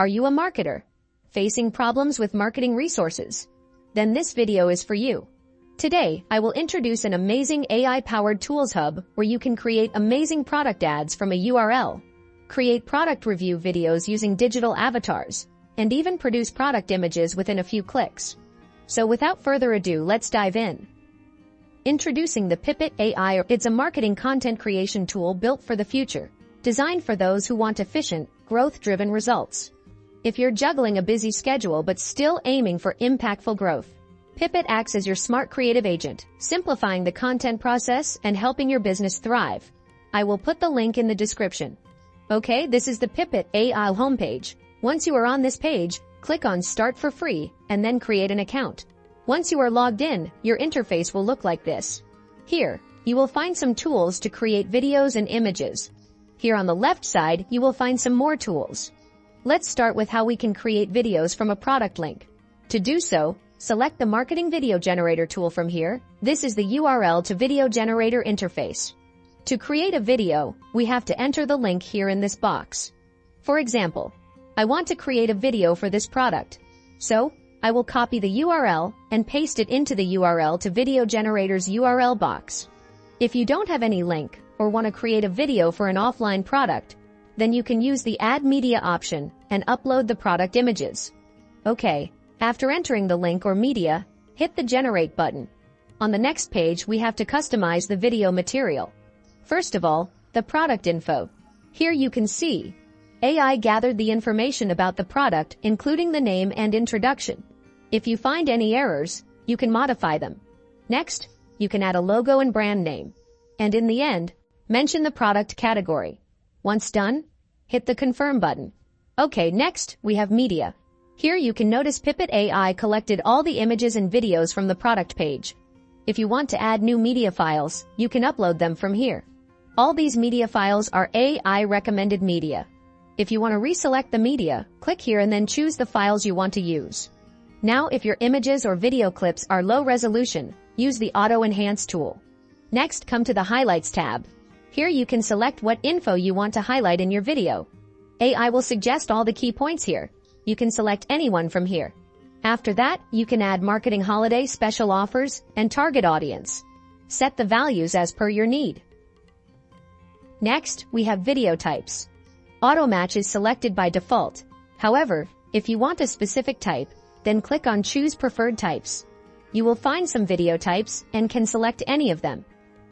Are you a marketer? Facing problems with marketing resources? Then this video is for you. Today, I will introduce an amazing AI-powered tools hub where you can create amazing product ads from a URL, create product review videos using digital avatars, and even produce product images within a few clicks. So without further ado, let's dive in. Introducing the Pipit AI. It's a marketing content creation tool built for the future, designed for those who want efficient, growth-driven results. If you're juggling a busy schedule but still aiming for impactful growth, Pipit acts as your smart creative agent, simplifying the content process and helping your business thrive. I will put the link in the description. Okay, this is the Pipit AI homepage. Once you are on this page, click on Start for free and then create an account. Once you are logged in, your interface will look like this. Here, you will find some tools to create videos and images. Here on the left side, you will find some more tools. Let's start with how we can create videos from a product link. To do so, select the Marketing Video Generator tool from here. This is the URL to Video Generator interface. To create a video, we have to enter the link here in this box. For example, I want to create a video for this product. So, I will copy the URL and paste it into the URL to Video Generator's URL box. If you don't have any link or want to create a video for an offline product, then you can use the Add Media option and upload the product images. Okay, after entering the link or media, hit the Generate button. On the next page, we have to customize the video material. First of all, the product info. Here you can see AI gathered the information about the product, including the name and introduction. If you find any errors, you can modify them. Next, you can add a logo and brand name. And in the end, mention the product category. Once done, hit the Confirm button. Okay, next, we have Media. Here you can notice Pipit AI collected all the images and videos from the product page. If you want to add new media files, you can upload them from here. All these media files are AI recommended media. If you want to reselect the media, click here and then choose the files you want to use. Now, if your images or video clips are low resolution, use the Auto Enhance tool. Next, come to the Highlights tab. Here you can select what info you want to highlight in your video. AI will suggest all the key points here. You can select anyone from here. After that, you can add marketing holiday special offers and target audience. Set the values as per your need. Next, we have video types. Auto match is selected by default. However, if you want a specific type, then click on Choose Preferred Types. You will find some video types and can select any of them.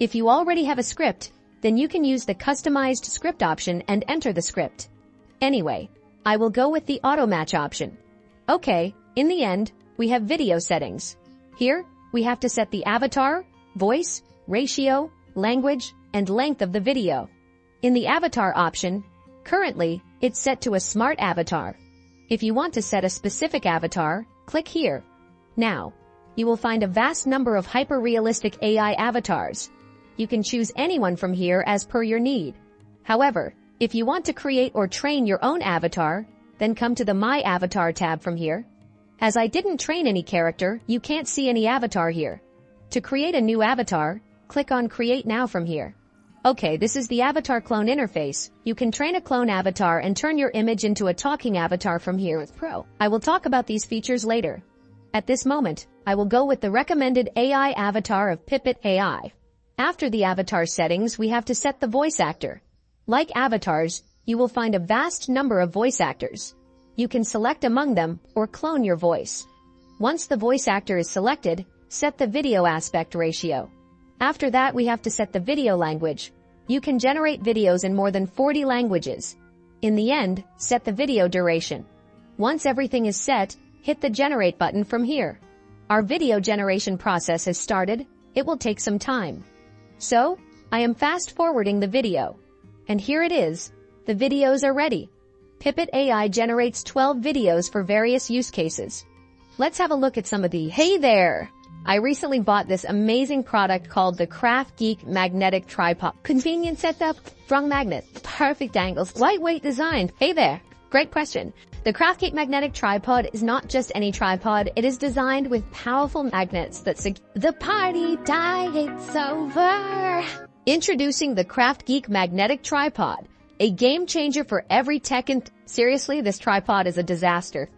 If you already have a script, then you can use the customized script option and enter the script. Anyway, I will go with the auto match option. Okay, in the end, we have video settings. Here, we have to set the avatar, voice, ratio, language, and length of the video. In the avatar option, currently, it's set to a smart avatar. If you want to set a specific avatar, click here. Now, you will find a vast number of hyper-realistic AI avatars. You can choose anyone from here as per your need. However, if you want to create or train your own avatar, then come to the My Avatar tab from here. As I didn't train any character, you can't see any avatar here. To create a new avatar, click on Create Now from here. Okay, this is the avatar clone interface. You can train a clone avatar and turn your image into a talking avatar from here with Pro. I will talk about these features later. At this moment, I will go with the recommended AI avatar of Pipit AI. After the avatar settings, we have to set the voice actor. Like avatars, you will find a vast number of voice actors. You can select among them or clone your voice. Once the voice actor is selected, set the video aspect ratio. After that, we have to set the video language. You can generate videos in more than 40 languages. In the end, set the video duration. Once everything is set, hit the Generate button from here. Our video generation process has started. It will take some time. So, I am fast forwarding the video. And here it is. The videos are ready. Pipit AI generates 12 videos for various use cases. Let's have a look at some of these. Hey there! I recently bought this amazing product called the Craft Geek Magnetic Tripod. Convenient setup, strong magnet, perfect angles, lightweight design. Hey there! Great question. The Craft Geek Magnetic Tripod is not just any tripod, it is designed with powerful magnets that the party it's over. Introducing the Craft Geek Magnetic Tripod, a game changer for every tech Seriously, this tripod is a disaster.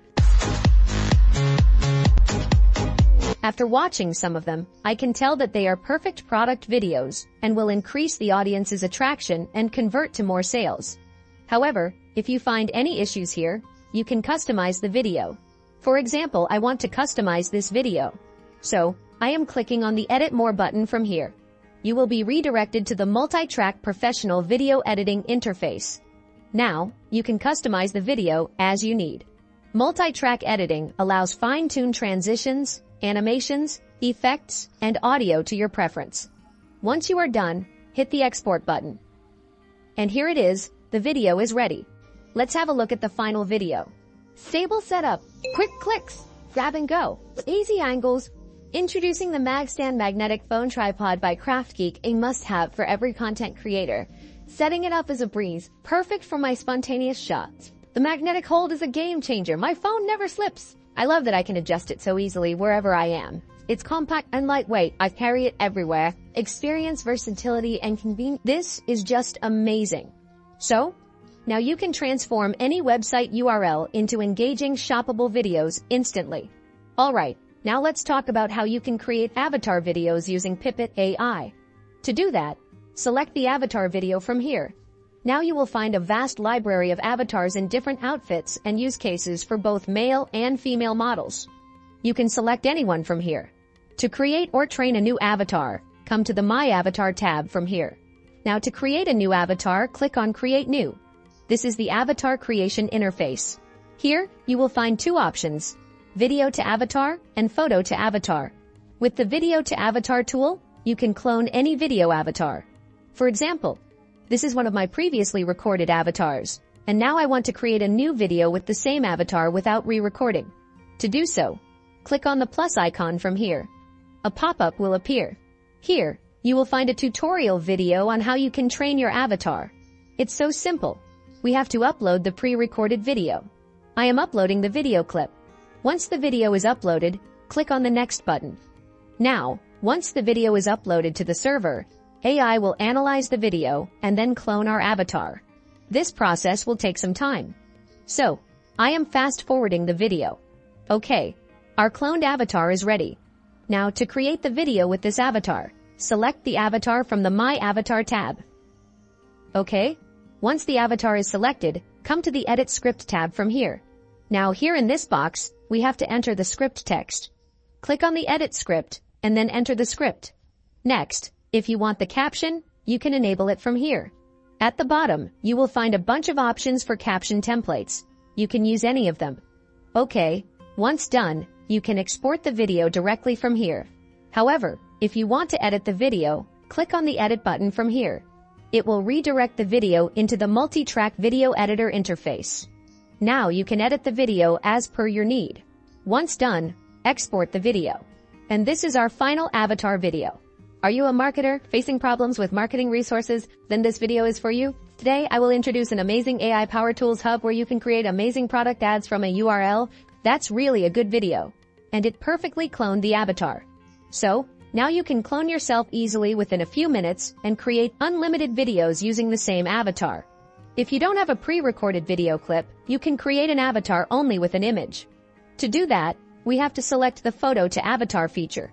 After watching some of them, I can tell that they are perfect product videos and will increase the audience's attraction and convert to more sales. However, if you find any issues here, you can customize the video. For example, I want to customize this video. So, I am clicking on the Edit More button from here. You will be redirected to the multi-track professional video editing interface. Now, you can customize the video as you need. Multi-track editing allows fine-tuned transitions, animations, effects, and audio to your preference. Once you are done, hit the export button. And here it is, the video is ready. Let's have a look at the final video. Stable setup, quick clicks, grab and go, easy angles. Introducing the MagStand Magnetic Phone Tripod by CraftGeek, a must-have for every content creator. Setting it up is a breeze, perfect for my spontaneous shots. The magnetic hold is a game changer. My phone never slips. I love that I can adjust it so easily wherever I am. It's compact and lightweight. I carry it everywhere. Experience, versatility, and convenience. This is just amazing. So, now you can transform any website URL into engaging, shoppable videos instantly. Alright, now let's talk about how you can create avatar videos using Pipit AI. To do that, select the avatar video from here. Now you will find a vast library of avatars in different outfits and use cases for both male and female models. You can select anyone from here. To create or train a new avatar, come to the My Avatar tab from here. Now to create a new avatar, click on Create New. This is the avatar creation interface. Here, you will find two options, Video to Avatar and Photo to Avatar. With the Video to Avatar tool, you can clone any video avatar. For example, this is one of my previously recorded avatars, and now I want to create a new video with the same avatar without re-recording. To do so, click on the plus icon from here. A pop-up will appear. Here, you will find a tutorial video on how you can train your avatar. It's so simple. We have to upload the pre-recorded video. I am uploading the video clip. Once the video is uploaded, click on the Next button. Now, once the video is uploaded to the server, AI will analyze the video and then clone our avatar. This process will take some time. So, I am fast-forwarding the video. Okay, our cloned avatar is ready. Now to create the video with this avatar, select the avatar from the My Avatar tab. Okay, once the avatar is selected, come to the Edit Script tab from here. Now here in this box, we have to enter the script text. Click on the Edit Script and then enter the script. Next, if you want the caption, you can enable it from here. At the bottom, you will find a bunch of options for caption templates. You can use any of them. Okay, once done, you can export the video directly from here. However, if you want to edit the video, click on the Edit button from here. It will redirect the video into the multi-track video editor interface. Now you can edit the video as per your need. Once done, export the video. And this is our final avatar video. Are you a marketer facing problems with marketing resources? Then this video is for you. Today, I will introduce an amazing AI Power Tools hub where you can create amazing product ads from a URL. That's really a good video. And it perfectly cloned the avatar. So, now you can clone yourself easily within a few minutes and create unlimited videos using the same avatar. If you don't have a pre-recorded video clip, you can create an avatar only with an image. To do that, we have to select the Photo to Avatar feature.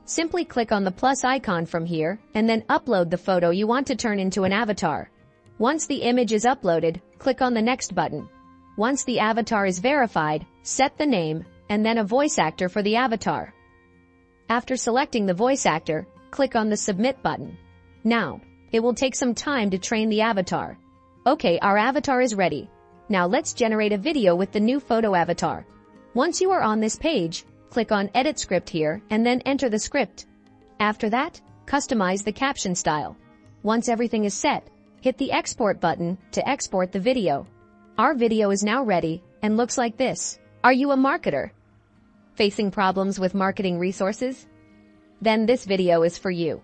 Simply click on the plus icon from here and then upload the photo you want to turn into an avatar. Once the image is uploaded, click on the Next button. Once the avatar is verified, set the name and then a voice actor for the avatar. After selecting the voice actor, click on the Submit button. Now, it will take some time to train the avatar. Okay, our avatar is ready. Now let's generate a video with the new photo avatar. Once you are on this page, click on Edit Script here and then enter the script. After that, customize the caption style. Once everything is set, hit the Export button to export the video. Our video is now ready and looks like this. Are you a marketer facing problems with marketing resources? Then this video is for you.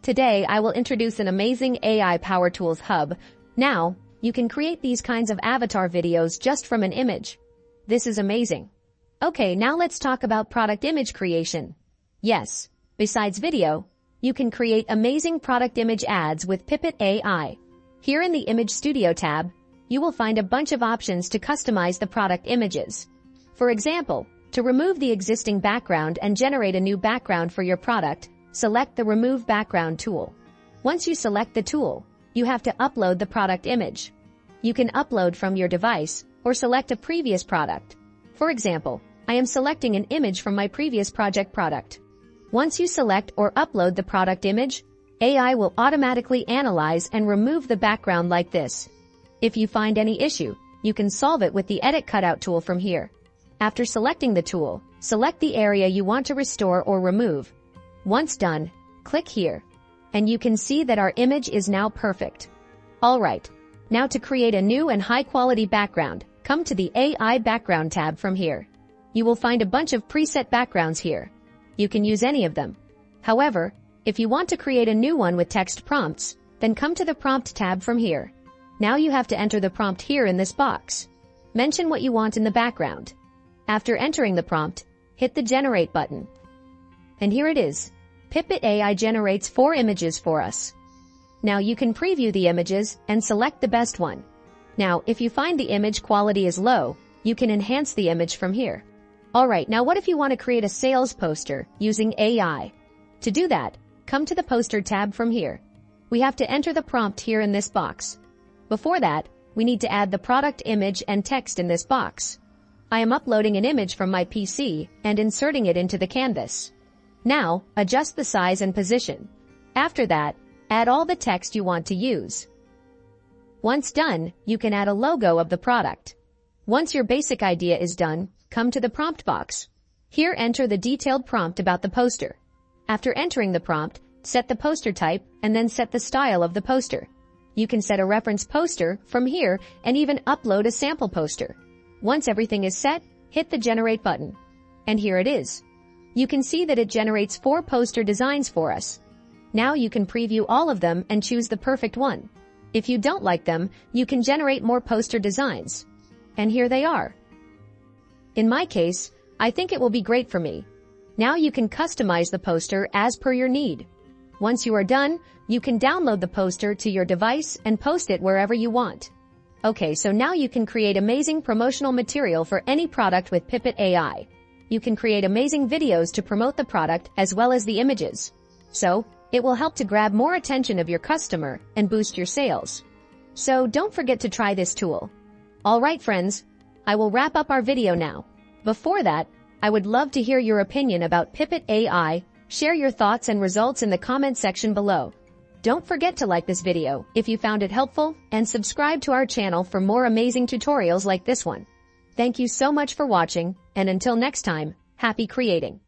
Today, I will introduce an amazing AI Power Tools hub. Now, you can create these kinds of avatar videos just from an image. This is amazing. Okay, now let's talk about product image creation. Yes, besides video, you can create amazing product image ads with Pipit AI. Here in the Image Studio tab, you will find a bunch of options to customize the product images. For example, to remove the existing background and generate a new background for your product, select the Remove Background tool. Once you select the tool, you have to upload the product image. You can upload from your device or select a previous product. For example, I am selecting an image from my previous project product. Once you select or upload the product image, AI will automatically analyze and remove the background like this. If you find any issue, you can solve it with the Edit Cutout tool from here. After selecting the tool, select the area you want to restore or remove. Once done, click here, and you can see that our image is now perfect. Alright, now to create a new and high-quality background, come to the AI Background tab from here. You will find a bunch of preset backgrounds here. You can use any of them. However, if you want to create a new one with text prompts, then come to the Prompt tab from here. Now you have to enter the prompt here in this box. Mention what you want in the background. After entering the prompt, hit the Generate button. And here it is. Pipit AI generates 4 images for us. Now you can preview the images and select the best one. Now, if you find the image quality is low, you can enhance the image from here. Alright, now what if you want to create a sales poster using AI? To do that, come to the Poster tab from here. We have to enter the prompt here in this box. Before that, we need to add the product image and text in this box. I am uploading an image from my PC and inserting it into the canvas. Now, adjust the size and position. After that, add all the text you want to use. Once done, you can add a logo of the product. Once your basic idea is done, come to the prompt box. Here enter the detailed prompt about the poster. After entering the prompt, set the poster type and then set the style of the poster. You can set a reference poster from here and even upload a sample poster. Once everything is set, hit the Generate button. And here it is. You can see that it generates 4 poster designs for us. Now you can preview all of them and choose the perfect one. If you don't like them, you can generate more poster designs. And here they are. In my case, I think it will be great for me. Now you can customize the poster as per your need. Once you are done, you can download the poster to your device and post it wherever you want. Okay, so now you can create amazing promotional material for any product with Pipit AI. You can create amazing videos to promote the product as well as the images. So, it will help to grab more attention of your customer and boost your sales. So don't forget to try this tool. Alright friends, I will wrap up our video now. Before that, I would love to hear your opinion about Pipit AI. Share your thoughts and results in the comment section below. Don't forget to like this video if you found it helpful and subscribe to our channel for more amazing tutorials like this one. Thank you so much for watching, and until next time, happy creating.